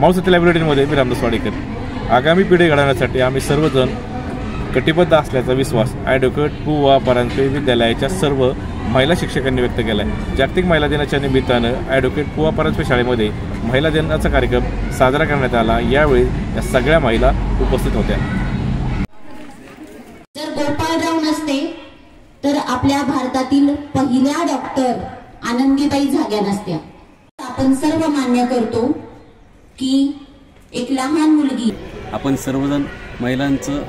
माऊसती लायब्ररीमध्ये मी रामदास वाडेकर। आगामी पिढी घडवण्यासाठी आम्ही सर्वजण कटिबद्ध असल्याचा विश्वास ॲडव्होकेट पु वा परांजपे विद्यालयाच्या सर्व महिला शिक्षकांनी व्यक्त केला आहे। जागतिक महिला दिनाच्या निमित्तानं ॲडव्होकेट पु वा परांजपे शाळेमध्ये महिला दिनाचा कार्यक्रम साजरा करण्यात आला। यावेळी या सगळ्या महिला उपस्थित होत्या। जर गोपाळराव नसते तर आपल्या भारतातील पहिल्या डॉक्टर आनंदीबाई झाल्या नसत्या। आपण सर्व मान्य करतो की एक लहान मुलगी, आपण सर्वजण महिलांचं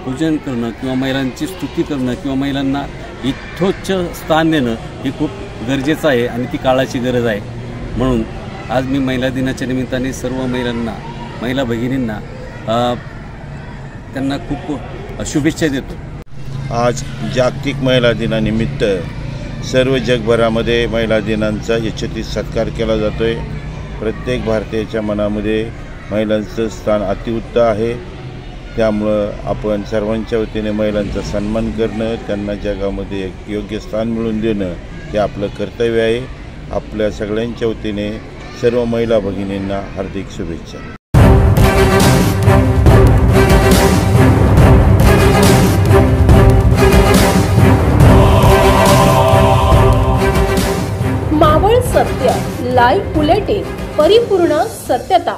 पूजन करणं किंवा महिलांची स्तुती करणं किंवा महिलांना यथोच्च स्थान देणं हे खूप गरजेचं आहे आणि ती काळाची गरज आहे। म्हणून आज मी महिला दिनाच्या निमित्ताने सर्व महिलांना, महिला भगिनींना त्यांना खूप शुभेच्छा देतो। आज जागतिक महिला दिनानिमित्त सर्व जगभरामध्ये महिला दिनांचा यशस्वी सत्कार केला जातो आहे। प्रत्येक भारतीयाच्या मनामध्ये महिलांचं स्थान अतिउच्च आहे। त्यामुळं आपण सर्वांच्या वतीने महिलांचा सन्मान करणं, त्यांना जगामध्ये एक योग्य स्थान मिळवून देणं हे आपलं कर्तव्य आहे। आपल्या सगळ्यांच्या वतीने सर्व महिला भगिनींना हार्दिक शुभेच्छा। मावळ सत्य लाईव्ह बुलेटिन, परिपूर्ण सत्यता।